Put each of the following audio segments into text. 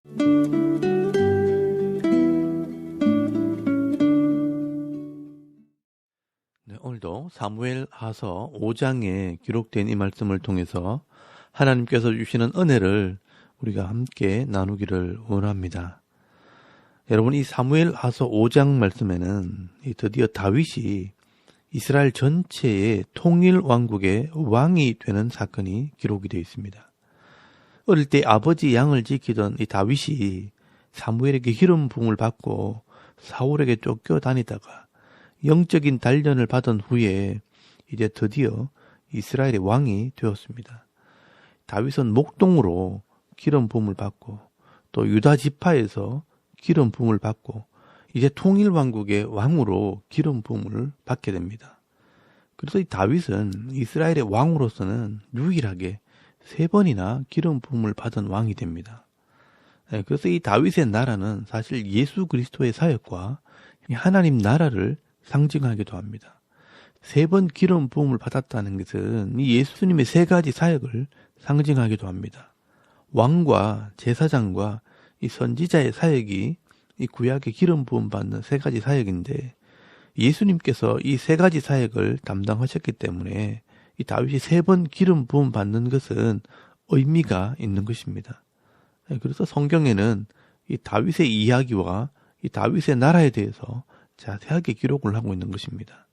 네, 오늘도 사무엘하서 5장에 기록된 이 말씀을 통해서 하나님께서 주시는 은혜를 우리가 함께 나누기를 원합니다. 여러분, 이 사무엘하서 5장 말씀에는 드디어 다윗이 이스라엘 전체의 통일 왕국의 왕이 되는 사건이 기록이 되어 있습니다. 어릴 때 아버지 양을 지키던 이 다윗이 사무엘에게 기름 부음을 받고 사울에게 쫓겨다니다가 영적인 단련을 받은 후에 이제 드디어 이스라엘의 왕이 되었습니다. 다윗은 목동으로 기름 부음을 받고 또 유다 지파에서 기름 부음을 받고 이제 통일 왕국의 왕으로 기름 부음을 받게 됩니다. 그래서 이 다윗은 이스라엘의 왕으로서는 유일하게 3번이나 기름 부음을 받은 왕이 됩니다. 그래서 이 다윗의 나라는 사실 예수 그리스도의 사역과 하나님 나라를 상징하기도 합니다. 3번 기름 부음을 받았다는 것은 이 예수님의 3가지 사역을 상징하기도 합니다. 왕과 제사장과 이 선지자의 사역이 이 구약의 기름 부음 받는 3가지 사역인데 예수님께서 이 3가지 사역을 담당하셨기 때문에 이 다윗이 3번 기름 부음 받는 것은 의미가 있는 것입니다. 그래서 성경에는 이 다윗의 이야기와 이 다윗의 나라에 대해서 자세하게 기록을 하고 있는 것입니다.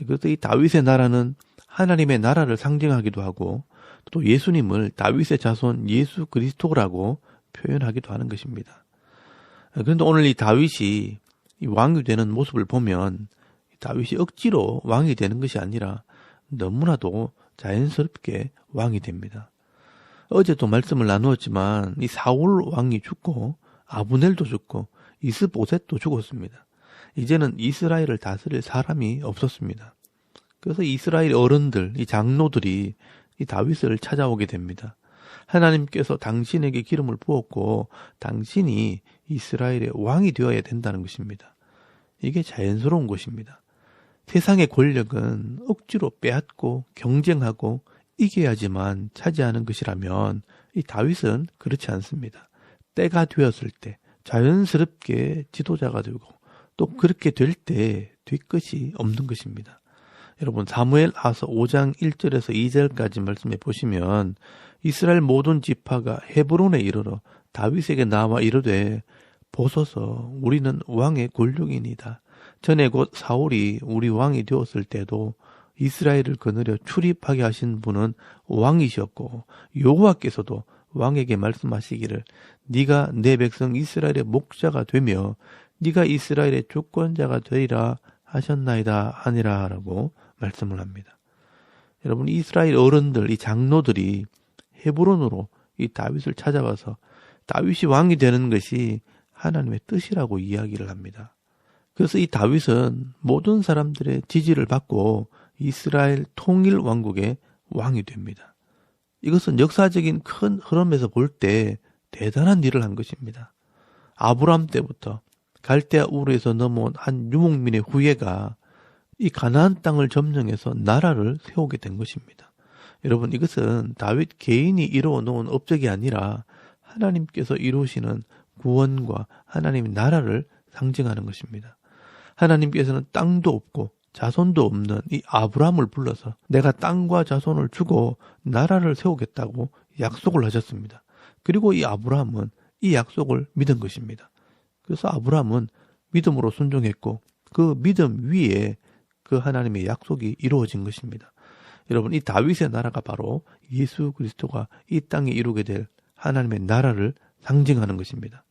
그래서 이 다윗의 나라는 하나님의 나라를 상징하기도 하고 또 예수님을 다윗의 자손 예수 그리스도라고 표현하기도 하는 것입니다. 그런데 오늘 이 다윗이 이 왕이 되는 모습을 보면 다윗이 억지로 왕이 되는 것이 아니라 너무나도 자연스럽게 왕이 됩니다. 어제도 말씀을 나누었지만 이 사울 왕이 죽고 아브넬도 죽고 이스보셋도 죽었습니다. 이제는 이스라엘을 다스릴 사람이 없었습니다. 그래서 이스라엘 어른들, 이 장로들이 이 다윗을 찾아오게 됩니다. 하나님께서 당신에게 기름을 부었고 당신이 이스라엘의 왕이 되어야 된다는 것입니다. 이게 자연스러운 것입니다. 세상의 권력은 억지로 빼앗고 경쟁하고 이겨야지만 차지하는 것이라면 이 다윗은 그렇지 않습니다. 때가 되었을 때 자연스럽게 지도자가 되고 또 그렇게 될 때 뒤끝이 없는 것입니다. 여러분 사무엘하서 5장 1절에서 2절까지 말씀해 보시면 이스라엘 모든 지파가 헤브론에 이르러 다윗에게 나와 이르되 보소서 우리는 왕의 권력이니이다. 전에 곧 사울이 우리 왕이 되었을 때도 이스라엘을 거느려 출입하게 하신 분은 왕이셨고 여호와께서도 왕에게 말씀하시기를 네가 내 백성 이스라엘의 목자가 되며 네가 이스라엘의 주권자가 되리라 하셨나이다 하니라 라고 말씀을 합니다. 여러분 이스라엘 어른들, 이 장로들이 헤브론으로 이 다윗을 찾아와서 다윗이 왕이 되는 것이 하나님의 뜻이라고 이야기를 합니다. 그래서 이 다윗은 모든 사람들의 지지를 받고 이스라엘 통일 왕국의 왕이 됩니다. 이것은 역사적인 큰 흐름에서 볼 때 대단한 일을 한 것입니다. 아브라함 때부터 갈대아 우르에서 넘어온 한 유목민의 후예가 이 가나안 땅을 점령해서 나라를 세우게 된 것입니다. 여러분 이것은 다윗 개인이 이루어 놓은 업적이 아니라 하나님께서 이루시는 구원과 하나님의 나라를 상징하는 것입니다. 하나님께서는 땅도 없고 자손도 없는 이 아브라함을 불러서 내가 땅과 자손을 주고 나라를 세우겠다고 약속을 하셨습니다. 그리고 이 아브라함은 이 약속을 믿은 것입니다. 그래서 아브라함은 믿음으로 순종했고 그 믿음 위에 그 하나님의 약속이 이루어진 것입니다. 여러분 이 다윗의 나라가 바로 예수 그리스도가 이 땅에 이루게 될 하나님의 나라를 상징하는 것입니다.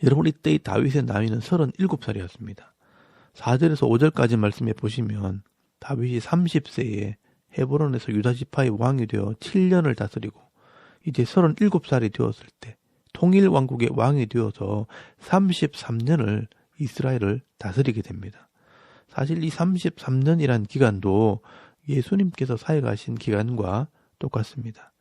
여러분 이때 이 다윗의 나이는 37살이었습니다. 4절에서 5절까지 말씀해 보시면 다윗이 30세에 헤브론에서 유다 지파의 왕이 되어 7년을 다스리고 이제 37살이 되었을 때 통일 왕국의 왕이 되어서 33년을 이스라엘을 다스리게 됩니다. 사실 이 33년이란 기간도 예수님께서 사역하신 기간과 똑같습니다.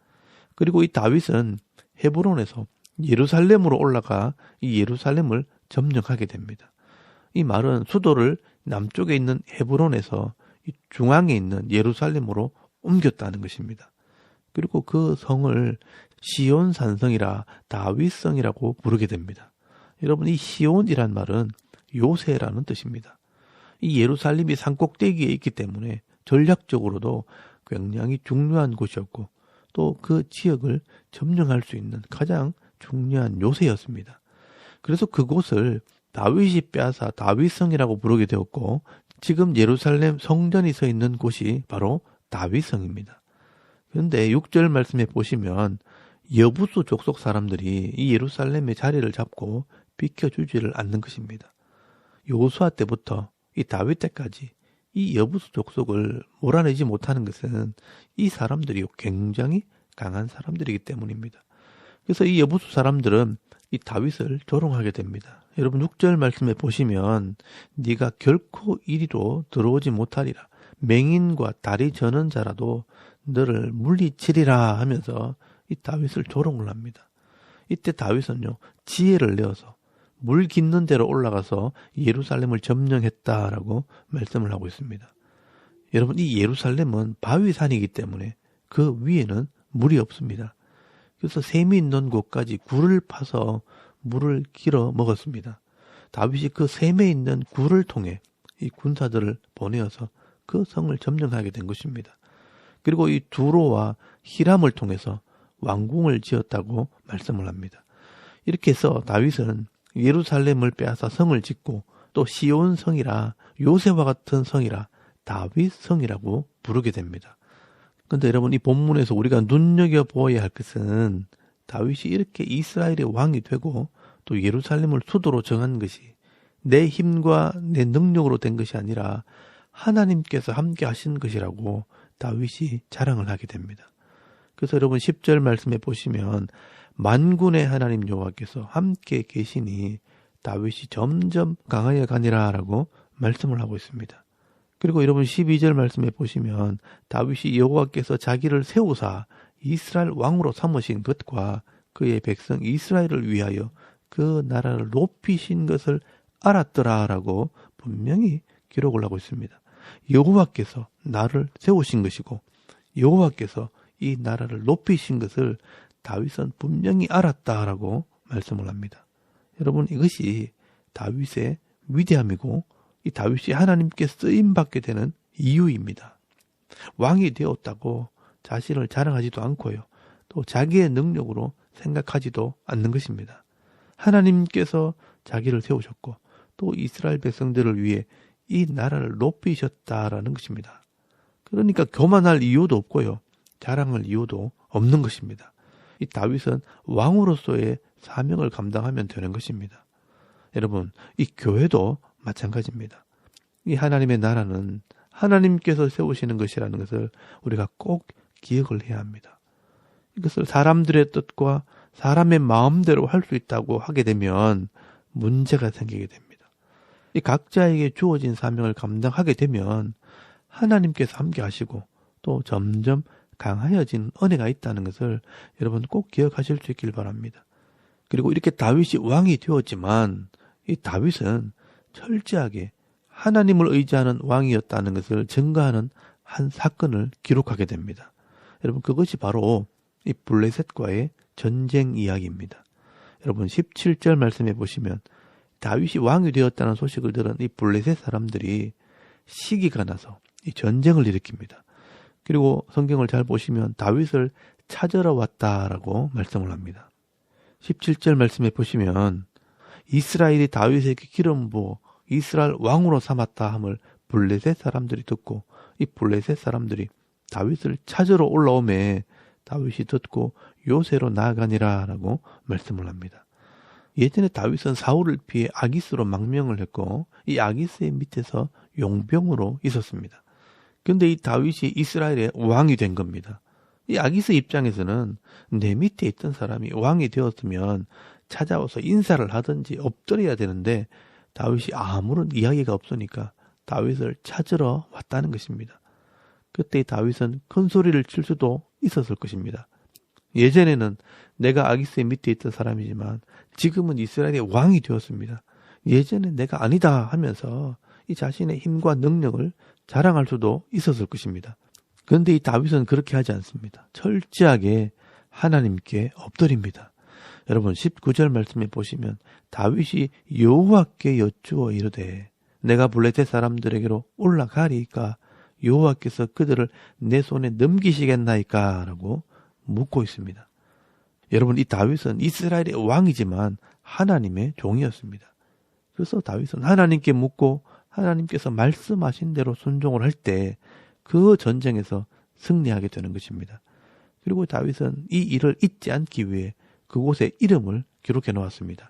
그리고 이 다윗은 헤브론에서 예루살렘으로 올라가 이 예루살렘을 점령하게 됩니다. 이 말은 수도를 남쪽에 있는 헤브론에서 이 중앙에 있는 예루살렘으로 옮겼다는 것입니다. 그리고 그 성을 시온 산성이라 다윗성이라고 부르게 됩니다. 여러분, 이 시온이란 말은 요새라는 뜻입니다. 이 예루살렘이 산꼭대기에 있기 때문에 전략적으로도 굉장히 중요한 곳이었고 또 그 지역을 점령할 수 있는 가장 중요한 요새였습니다. 그래서 그곳을 다윗이 빼앗아 다윗성이라고 부르게 되었고 지금 예루살렘 성전이 서 있는 곳이 바로 다윗성입니다. 그런데 6절 말씀에 보시면 여부수 족속 사람들이 이 예루살렘의 자리를 잡고 비켜주지를 않는 것입니다. 여호수아 때부터 이 다윗 때까지 이 여부수 족속을 몰아내지 못하는 것은 이 사람들이 굉장히 강한 사람들이기 때문입니다. 그래서 이 여부수 사람들은 이 다윗을 조롱하게 됩니다. 여러분 6절 말씀에 보시면 네가 결코 이리로 들어오지 못하리라. 맹인과 다리 저는 자라도 너를 물리치리라 하면서 이 다윗을 조롱을 합니다. 이때 다윗은요 지혜를 내어서 물 깃는 데로 올라가서 예루살렘을 점령했다라고 말씀을 하고 있습니다. 여러분 이 예루살렘은 바위산이기 때문에 그 위에는 물이 없습니다. 그래서 샘이 있는 곳까지 굴을 파서 물을 길어 먹었습니다. 다윗이 그 샘에 있는 굴을 통해 이 군사들을 보내어서 그 성을 점령하게 된 것입니다. 그리고 이 두로와 히람을 통해서 왕궁을 지었다고 말씀을 합니다. 이렇게 해서 다윗은 예루살렘을 빼앗아 성을 짓고 또 시온 성이라 요새와 같은 성이라 다윗 성이라고 부르게 됩니다. 그런데 여러분 이 본문에서 우리가 눈여겨보아야 할 것은 다윗이 이렇게 이스라엘의 왕이 되고 또 예루살렘을 수도로 정한 것이 내 힘과 내 능력으로 된 것이 아니라 하나님께서 함께 하신 것이라고 다윗이 자랑을 하게 됩니다. 그래서 여러분 10절 말씀에 보시면 만군의 하나님 여호와께서 함께 계시니 다윗이 점점 강하여 가니라 라고 말씀을 하고 있습니다. 그리고 여러분 12절 말씀에 보시면 다윗이 여호와께서 자기를 세우사 이스라엘 왕으로 삼으신 것과 그의 백성 이스라엘을 위하여 그 나라를 높이신 것을 알았더라 라고 분명히 기록을 하고 있습니다. 여호와께서 나를 세우신 것이고 여호와께서 이 나라를 높이신 것을 다윗은 분명히 알았다라고 말씀을 합니다. 여러분 이것이 다윗의 위대함이고 이 다윗이 하나님께 쓰임받게 되는 이유입니다. 왕이 되었다고 자신을 자랑하지도 않고요. 또 자기의 능력으로 생각하지도 않는 것입니다. 하나님께서 자기를 세우셨고 또 이스라엘 백성들을 위해 이 나라를 높이셨다라는 것입니다. 그러니까 교만할 이유도 없고요. 자랑할 이유도 없는 것입니다. 이 다윗은 왕으로서의 사명을 감당하면 되는 것입니다. 여러분, 이 교회도 마찬가지입니다. 이 하나님의 나라는 하나님께서 세우시는 것이라는 것을 우리가 꼭 기억을 해야 합니다. 이것을 사람들의 뜻과 사람의 마음대로 할 수 있다고 하게 되면 문제가 생기게 됩니다. 이 각자에게 주어진 사명을 감당하게 되면 하나님께서 함께 하시고 또 점점 강하여진 은혜가 있다는 것을 여러분 꼭 기억하실 수 있길 바랍니다. 그리고 이렇게 다윗이 왕이 되었지만 이 다윗은 철저하게 하나님을 의지하는 왕이었다는 것을 증거하는 한 사건을 기록하게 됩니다. 여러분 그것이 바로 이 블레셋과의 전쟁 이야기입니다. 여러분 17절 말씀해 보시면 다윗이 왕이 되었다는 소식을 들은 이 블레셋 사람들이 시기가 나서 이 전쟁을 일으킵니다. 그리고 성경을 잘 보시면 다윗을 찾으러 왔다라고 말씀을 합니다. 17절 말씀에 보시면 이스라엘이 다윗에게 기름 부어 이스라엘 왕으로 삼았다 함을 블레셋 사람들이 듣고 이 블레셋 사람들이 다윗을 찾으러 올라오매 다윗이 듣고 요새로 나아가니라 라고 말씀을 합니다. 예전에 다윗은 사울을 피해 아기스로 망명을 했고 이 아기스의 밑에서 용병으로 있었습니다. 그런데 이 다윗이 이스라엘의 왕이 된 겁니다. 이 아기스 입장에서는 내 밑에 있던 사람이 왕이 되었으면 찾아와서 인사를 하든지 엎드려야 되는데 다윗이 아무런 이야기가 없으니까 다윗을 찾으러 왔다는 것입니다. 그때 다윗은 큰 소리를 칠 수도 있었을 것입니다. 예전에는 내가 아기스의 밑에 있던 사람이지만 지금은 이스라엘의 왕이 되었습니다. 예전에 내가 아니다 하면서 이 자신의 힘과 능력을 자랑할 수도 있었을 것입니다. 그런데 이 다윗은 그렇게 하지 않습니다. 철저하게 하나님께 엎드립니다. 여러분 19절 말씀에 보시면 다윗이 여호와께 여쭈어 이르되 내가 블레셋 사람들에게로 올라가리까 여호와께서 그들을 내 손에 넘기시겠나이까 라고 묻고 있습니다. 여러분 이 다윗은 이스라엘의 왕이지만 하나님의 종이었습니다. 그래서 다윗은 하나님께 묻고 하나님께서 말씀하신 대로 순종을 할 때 그 전쟁에서 승리하게 되는 것입니다. 그리고 다윗은 이 일을 잊지 않기 위해 그곳에 이름을 기록해 놓았습니다.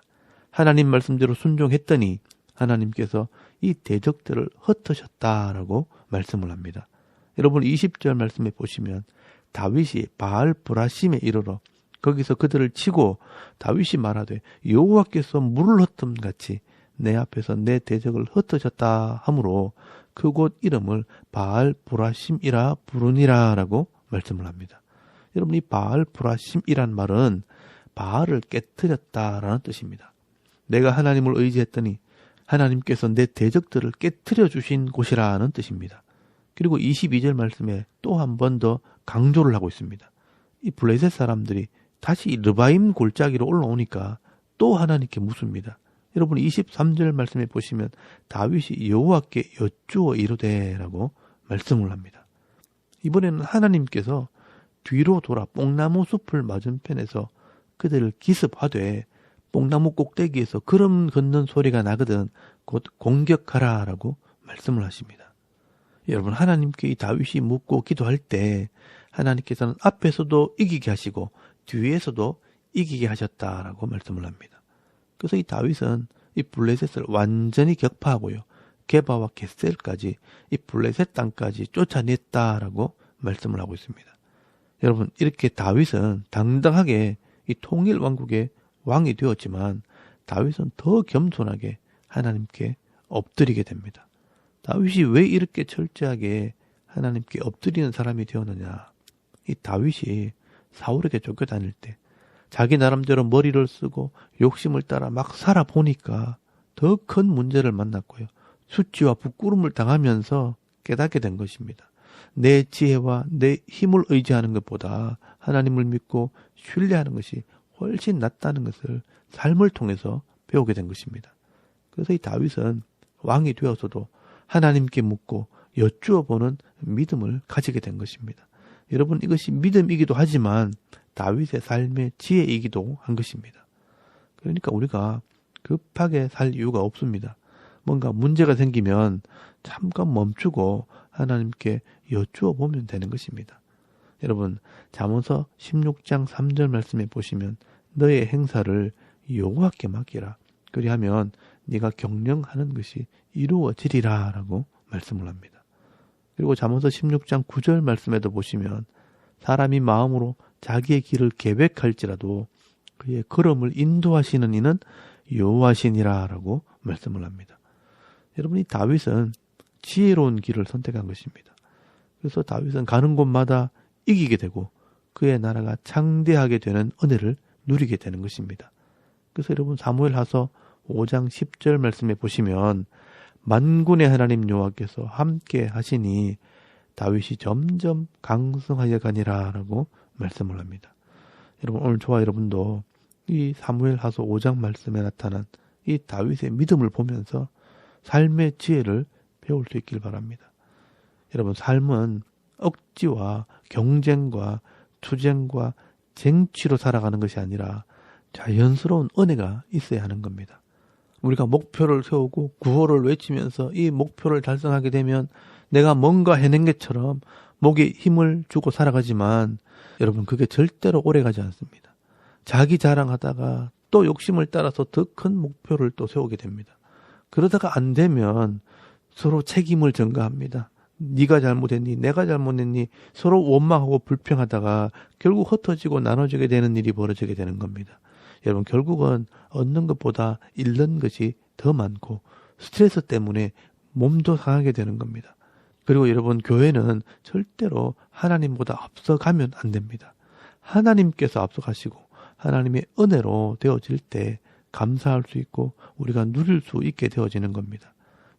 하나님 말씀대로 순종했더니 하나님께서 이 대적들을 흩으셨다라고 말씀을 합니다. 여러분 20절 말씀에 보시면 다윗이 바알 브라심에 이르러 거기서 그들을 치고 다윗이 말하되 여호와께서 물을 흩음 같이 내 앞에서 내 대적을 흩으셨다 하므로 그곳 이름을 바알 브라심이라 부르니라 라고 말씀을 합니다. 여러분 이 바알 브라심이란 말은 바알을 깨뜨렸다라는 뜻입니다. 내가 하나님을 의지했더니 하나님께서 내 대적들을 깨뜨려 주신 곳이라는 뜻입니다. 그리고 22절 말씀에 또 한 번 더 강조를 하고 있습니다. 이 블레셋 사람들이 다시 르바임 골짜기로 올라오니까 또 하나님께 묻습니다. 여러분 23절 말씀에 보시면 다윗이 여호와께 여쭈어 이르되라고 말씀을 합니다. 이번에는 하나님께서 뒤로 돌아 뽕나무 숲을 맞은편에서 그들을 기습하되 뽕나무 꼭대기에서 걸음 걷는 소리가 나거든 곧 공격하라 라고 말씀을 하십니다. 여러분 하나님께 이 다윗이 묻고 기도할 때 하나님께서는 앞에서도 이기게 하시고 뒤에서도 이기게 하셨다라고 말씀을 합니다. 그래서 이 다윗은 이 블레셋을 완전히 격파하고요. 게바와 겟셀까지 이 블레셋 땅까지 쫓아냈다라고 말씀을 하고 있습니다. 여러분 이렇게 다윗은 당당하게 이 통일 왕국의 왕이 되었지만 다윗은 더 겸손하게 하나님께 엎드리게 됩니다. 다윗이 왜 이렇게 철저하게 하나님께 엎드리는 사람이 되었느냐. 이 다윗이 사울에게 쫓겨다닐 때 자기 나름대로 머리를 쓰고 욕심을 따라 막 살아보니까 더 큰 문제를 만났고요. 수치와 부끄러움을 당하면서 깨닫게 된 것입니다. 내 지혜와 내 힘을 의지하는 것보다 하나님을 믿고 신뢰하는 것이 훨씬 낫다는 것을 삶을 통해서 배우게 된 것입니다. 그래서 이 다윗은 왕이 되어서도 하나님께 묻고 여쭈어 보는 믿음을 가지게 된 것입니다. 여러분 이것이 믿음이기도 하지만 다윗의 삶의 지혜이기도 한 것입니다. 그러니까 우리가 급하게 살 이유가 없습니다. 뭔가 문제가 생기면 잠깐 멈추고 하나님께 여쭈어 보면 되는 것입니다. 여러분 잠언서 16장 3절 말씀에 보시면 너의 행사를 여호와께 맡기라. 그리하면 네가 경영하는 것이 이루어지리라 라고 말씀을 합니다. 그리고 잠언서 16장 9절 말씀에도 보시면 사람이 마음으로 자기의 길을 계획할지라도 그의 걸음을 인도하시는 이는 여호와시니라 라고 말씀을 합니다. 여러분 이 다윗은 지혜로운 길을 선택한 것입니다. 그래서 다윗은 가는 곳마다 이기게 되고 그의 나라가 창대하게 되는 은혜를 누리게 되는 것입니다. 그래서 여러분 사무엘하서 5장 10절 말씀에 보시면 만군의 하나님 여호와께서 함께 하시니 다윗이 점점 강성하여 가니라 라고 말씀을 합니다. 여러분 오늘 저와 여러분도 이 사무엘하서 5장 말씀에 나타난 이 다윗의 믿음을 보면서 삶의 지혜를 배울 수 있길 바랍니다. 여러분 삶은 억지와 경쟁과 투쟁과 쟁취로 살아가는 것이 아니라 자연스러운 은혜가 있어야 하는 겁니다. 우리가 목표를 세우고 구호를 외치면서 이 목표를 달성하게 되면 내가 뭔가 해낸 것처럼 목에 힘을 주고 살아가지만 여러분 그게 절대로 오래가지 않습니다. 자기 자랑하다가 또 욕심을 따라서 더 큰 목표를 또 세우게 됩니다. 그러다가 안 되면 서로 책임을 전가합니다. 네가 잘못했니? 내가 잘못했니? 서로 원망하고 불평하다가 결국 흩어지고 나눠지게 되는 일이 벌어지게 되는 겁니다. 여러분 결국은 얻는 것보다 잃는 것이 더 많고 스트레스 때문에 몸도 상하게 되는 겁니다. 그리고 여러분 교회는 절대로 하나님보다 앞서가면 안 됩니다. 하나님께서 앞서가시고 하나님의 은혜로 되어질 때 감사할 수 있고 우리가 누릴 수 있게 되어지는 겁니다.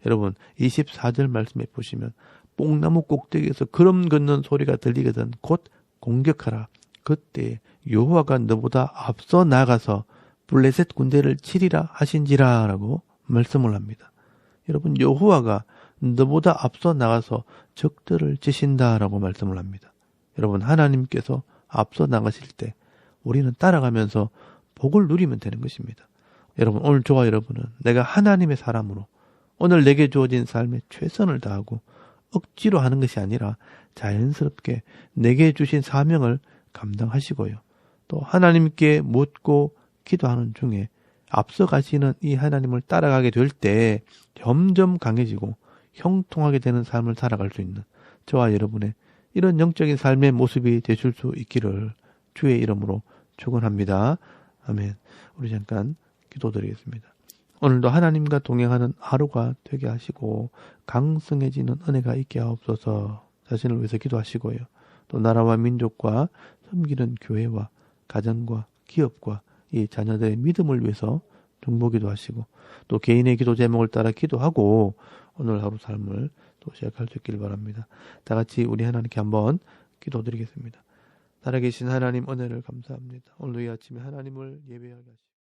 여러분 24절 말씀에 보시면 뽕나무 꼭대기에서 걸음 걷는 소리가 들리거든 곧 공격하라. 그때 여호와가 너보다 앞서 나가서 블레셋 군대를 치리라 하신지라 라고 말씀을 합니다. 여러분, 여호와가 너보다 앞서 나가서 적들을 치신다라고 말씀을 합니다. 여러분, 하나님께서 앞서 나가실 때 우리는 따라가면서 복을 누리면 되는 것입니다. 여러분, 오늘 저와 여러분은 내가 하나님의 사람으로 오늘 내게 주어진 삶에 최선을 다하고 억지로 하는 것이 아니라 자연스럽게 내게 주신 사명을 감당하시고요. 또 하나님께 묻고 기도하는 중에 앞서 가시는 이 하나님을 따라가게 될 때 점점 강해지고 형통하게 되는 삶을 살아갈 수 있는 저와 여러분의 이런 영적인 삶의 모습이 되실 수 있기를 주의 이름으로 축원합니다. 아멘. 우리 잠깐 기도드리겠습니다. 오늘도 하나님과 동행하는 하루가 되게 하시고 강성해지는 은혜가 있게 하옵소서. 자신을 위해서 기도하시고요. 또 나라와 민족과 섬기는 교회와 가정과 기업과 이 자녀들의 믿음을 위해서 중보기도 하시고 또 개인의 기도 제목을 따라 기도하고 오늘 하루 삶을 또 시작할 수 있기를 바랍니다. 다 같이 우리 하나님께 한번 기도드리겠습니다. 살아계신 하나님, 은혜를 감사합니다. 오늘 이 아침에 하나님을 예배하게 하시고